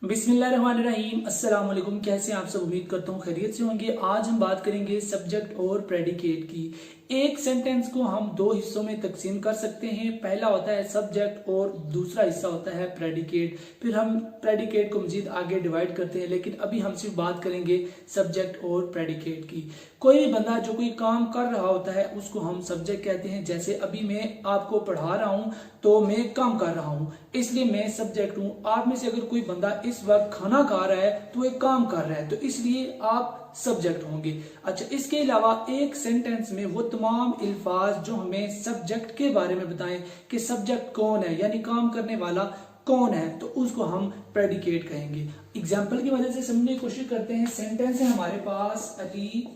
बिस्मिल्लाहिर्रहमानिर्रहीम। अस्सलाम वालेकुम। कैसे आप सब? उम्मीद करता हूँ खैरियत से होंगे। आज हम बात करेंगे सब्जेक्ट और प्रेडिकेट की। एक सेंटेंस को हम दो हिस्सों में तकसीम कर सकते हैं। पहला होता है सब्जेक्ट और दूसरा हिस्सा होता है प्रेडिकेट। फिर हम प्रेडिकेट को मजीद आगे डिवाइड करते हैं, लेकिन अभी हम सिर्फ बात करेंगे सब्जेक्ट और प्रेडिकेट की। कोई भी बंदा जो कोई काम कर रहा होता है उसको हम सब्जेक्ट कहते हैं। जैसे अभी मैं आपको पढ़ा रहा हूँ तो मैं काम कर रहा हूँ, इसलिए मैं सब्जेक्ट हूँ। आप में से अगर कोई बंदा इस वक्त खाना खा रहा है तो एक काम कर रहा है, तो इसलिए आप सब्जेक्ट होंगे। अच्छा, इसके अलावा एक सेंटेंस में वो तमाम अल्फाज जो हमें सब्जेक्ट के बारे में बताएं कि सब्जेक्ट कौन है, यानी काम करने वाला कौन है, तो उसको हम प्रेडिकेट कहेंगे। एग्जाम्पल की वजह से समझने की कोशिश करते हैं। सेंटेंस है हमारे पास, अली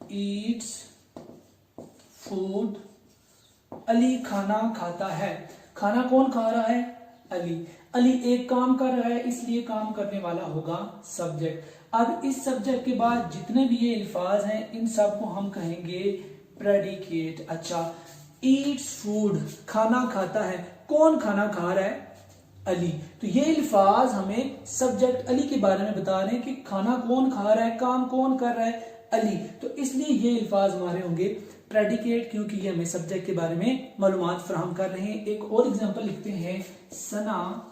ईट्स फूड। अली खाना खाता है। खाना कौन खा रहा है? अली। अली एक काम कर रहा है, इसलिए काम करने वाला होगा सब्जेक्ट। अब इस सब्जेक्ट के बाद जितने भी ये अल्फाज हैं इन सब को हम कहेंगे प्रेडिकेट। अच्छा, ईट्स फूड, खाना खाता है। कौन खाना खा रहा है? अली। तो ये अल्फाज हमें सब्जेक्ट अली के बारे में बता रहे हैं कि खाना कौन खा रहा है, काम कौन कर रहा है? अली। तो इसलिए ये अल्फाज हमारे होंगे प्रेडिकेट, क्योंकि ये हमें सब्जेक्ट के बारे में मालूमात फराहम कर रहे हैं। एक और एग्जांपल लिखते हैं, सना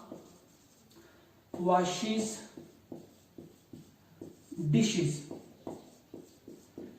वॉशेस डिशेस।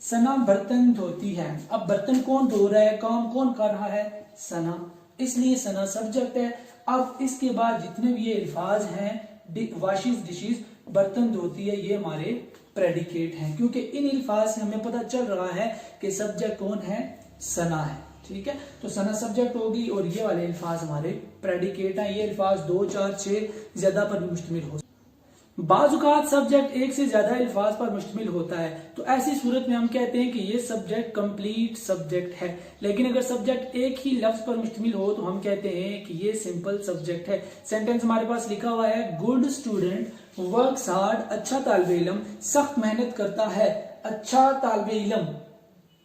सना बर्तन धोती है। अब बर्तन कौन धो रहा है, काम कौन कर रहा है? सना, इसलिए सना सब्जेक्ट है। अब इसके बाद जितने भी ये अल्फाज हैं, वॉशेस डिशेस, बर्तन धोती है, ये हमारे प्रेडिकेट हैं, क्योंकि इन अल्फाज से हमें पता चल रहा है कि सब्जेक्ट कौन है? सना है। ठीक है, तो सना सब्जेक्ट होगी और ये वाले अल्फाज हमारे प्रेडिकेट हैं। ये अल्फाज 2, 4, 6 ज्यादा पर मुश्तमिल हो। बाज़-औक़ात सब्जेक्ट एक से ज्यादा अल्फाज पर मुश्तमिल होता है, तो ऐसी सूरत में हम कहते हैं कि ये सब्जेक्ट कंप्लीट सब्जेक्ट है। लेकिन अगर सब्जेक्ट एक ही लफ्ज पर मुश्तमिल हो तो हम कहते हैं कि ये सिंपल सब्जेक्ट है। सेंटेंस हमारे पास लिखा हुआ है, गुड स्टूडेंट वर्क्स हार्ड। अच्छा तालिबे इल्म सख्त मेहनत करता है। अच्छा तालिबे इल्म,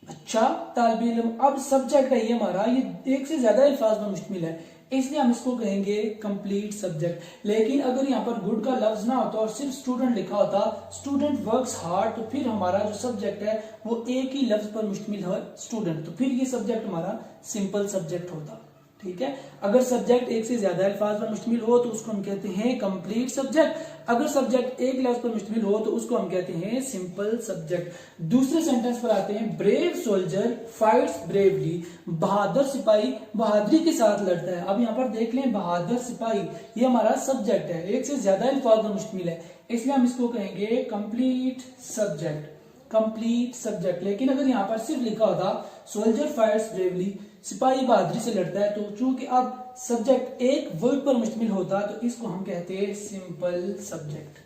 अच्छा तालिबे इल्म। अब सब्जेक्ट है ये हमारा, ये एक से ज्यादा अल्फाज पर मुश्तमिल है, इसलिए हम इसको कहेंगे कंप्लीट सब्जेक्ट। लेकिन अगर यहाँ पर गुड का लफ्ज ना होता और सिर्फ स्टूडेंट लिखा होता, स्टूडेंट वर्क्स हार्ड, तो फिर हमारा जो सब्जेक्ट है वो एक ही लफ्ज पर मुश्तमिल है, स्टूडेंट, तो फिर ये सब्जेक्ट हमारा सिंपल सब्जेक्ट होता। ठीक है, अगर सब्जेक्ट एक से ज्यादा अल्फाज पर मुश्तमिल हो तो उसको हम कहते हैं कंप्लीट सब्जेक्ट। अगर सब्जेक्ट एक लफ्ज पर मुश्तमिल हो तो उसको हम कहते हैं सिंपल सब्जेक्ट। दूसरे सेंटेंस पर आते हैं, ब्रेव सोल्जर फाइट्स ब्रेवली। बहादुर सिपाही बहादुरी के साथ लड़ता है। अब यहाँ पर देख लें, बहादुर सिपाही ये हमारा सब्जेक्ट है, एक से ज्यादा अल्फाज पर मुश्तमिल है, इसलिए हम इसको कहेंगे कंप्लीट सब्जेक्ट, कंप्लीट सब्जेक्ट। लेकिन अगर यहाँ पर सिर्फ लिखा होता सोल्जर फाइट्स ब्रेवली, सिपाही बहादुरी से लड़ता है, तो चूंकि अब सब्जेक्ट एक वर्ड पर मुश्तमिल होता तो इसको हम कहते हैं सिंपल सब्जेक्ट।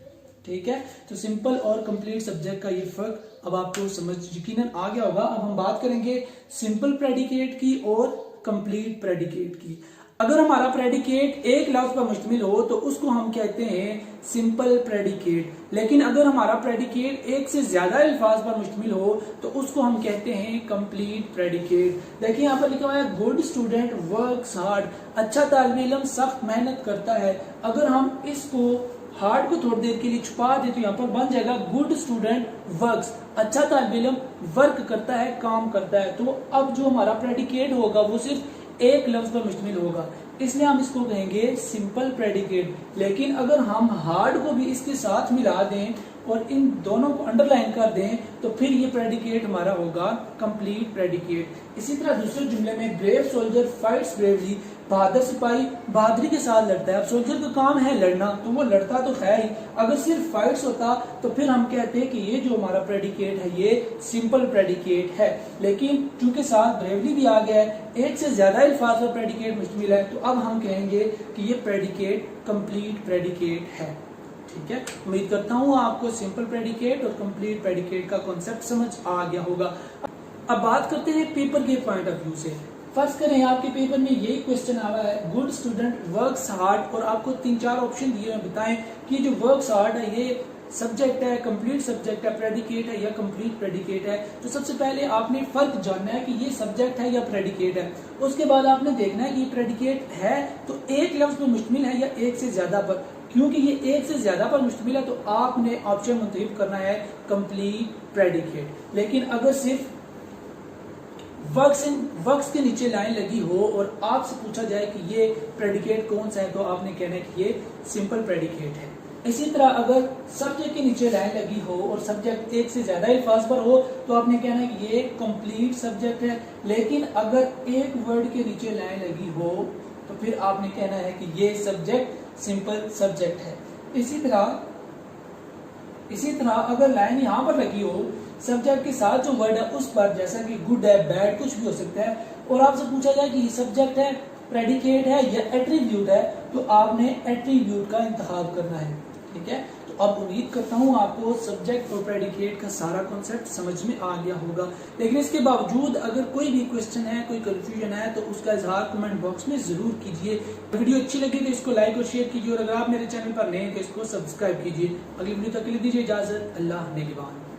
ठीक है, तो सिंपल और कंप्लीट सब्जेक्ट का ये फर्क अब आपको समझ यकीनन आ गया होगा। अब हम बात करेंगे सिंपल प्रेडिकेट की और कंप्लीट प्रेडिकेट की। अगर हमारा प्रेडिकेट एक लफ्ज पर मुश्तमिल हो तो उसको हम कहते हैं सिंपल प्रेडिकेट। लेकिन अगर हमारा प्रेडिकेट एक से ज्यादा अल्फाज पर मुश्तमिल हो तो उसको हम कहते हैं कंप्लीट प्रेडिकेट। देखिए यहाँ पर लिखा हुआ है, गुड स्टूडेंट वर्क्स हार्ड। अच्छा तालिबे इल्म सख्त मेहनत करता है। अगर हम इसको हार्ड को थोड़ी देर के लिए छुपा दे तो यहाँ पर बन जाएगा गुड स्टूडेंट वर्क्स। अच्छा तालिबे इल्म वर्क करता है, काम करता है। तो अब जो हमारा प्रेडिकेट होगा वो सिर्फ एक लफ्ज पर मुश्तमिल होगा, इसलिए हम इसको कहेंगे सिंपल प्रेडिकेट। लेकिन अगर हम हार्ड को भी इसके साथ मिला दें और इन दोनों को अंडरलाइन कर दें तो फिर ये प्रेडिकेट हमारा होगा कंप्लीट प्रेडिकेट। इसी तरह दूसरे जुमले में, ब्रेव सोल्जर फाइट्स ब्रेवली। बहादुर सिपाही बहादुरी के साथ लड़ता है। अब सोल्जर का काम है लड़ना, तो वो लड़ता तो खैर ही, अगर सिर्फ फाइट्स होता तो फिर हम कहते हैं कि ये जो हमारा प्रेडिकेट है ये सिंपल प्रेडिकेट है। लेकिन चूंकि साथ ब्रेवली भी आ गया है, एक से ज्यादा अल्फाज पर प्रेडिकेट मुश्तमिल है, तो अब हम कहेंगे कि ये प्रेडिकेट कंप्लीट प्रेडिकेट है। ठीक है, उम्मीद करता हूँ आपको सिंपल प्रेडिकेट और कंप्लीट प्रेडिकेट का कॉन्सेप्ट समझ आ गया होगा। अब बात करते हैं पेपर के पॉइंट ऑफ व्यू से। फर्स्ट करें, आपके पेपर में यही क्वेश्चन आ रहा है, गुड स्टूडेंट वर्क्स हार्ड, और आपको 3-4 ऑप्शन दिए हैं, बताएं कि जो वर्क्स हार्ड है ये सब्जेक्ट है, कंप्लीट सब्जेक्ट है, प्रेडिकेट है या कंप्लीट प्रेडिकेट है। तो सबसे पहले आपने फर्क जानना है कि ये सब्जेक्ट है या प्रेडिकेट है। उसके बाद आपने देखना है कि प्रेडिकेट है तो एक लफ्ज पर मुश्तमिल है या एक से ज्यादा पर। क्योंकि ये एक से ज्यादा पर मुश्तमिल है तो आपने ऑप्शन मुंतखब करना है कंप्लीट प्रेडिकेट। लेकिन अगर सिर्फ वर्क्स के नीचे लाइन लगी हो और आपसे पूछा जाए कि ये प्रेडिकेट कौन सा है तो आपने कहना है कि ये सिंपल प्रेडिकेट है। इसी तरह अगर सब्जेक्ट के नीचे लाइन लगी हो और सब्जेक्ट एक से ज्यादा अल्फाज पर हो तो आपने कहना है कि ये कंप्लीट सब्जेक्ट है। लेकिन अगर एक वर्ड के नीचे लाइन लगी हो तो फिर आपने कहना है कि ये सब्जेक्ट सिंपल सब्जेक्ट है। इसी तरह अगर लाइन यहाँ पर लगी हो, सब्जेक्ट के साथ जो वर्ड है उस पर, जैसा कि गुड है, बैड, कुछ भी हो सकता है, और आपसे पूछा जाए कि सब्जेक्ट है, प्रेडिकेट है या एट्रीब्यूट है, तो आपने एट्रीब्यूट का इंतखाब करना है। ठीक है, तो अब उम्मीद करता हूँ आपको सब्जेक्ट और प्रेडिकेट का सारा कॉन्सेप्ट समझ में आ गया होगा। लेकिन इसके बावजूद अगर कोई भी क्वेश्चन है, कोई कंफ्यूजन है, तो उसका इजहार कमेंट बॉक्स में जरूर कीजिए। वीडियो अच्छी लगी तो इसको लाइक और शेयर कीजिए, और अगर आप मेरे चैनल पर नए हैं तो इसको सब्सक्राइब कीजिए। अगली वीडियो तक के लिए दीजिए इजाजत। अल्लाह निगहबान।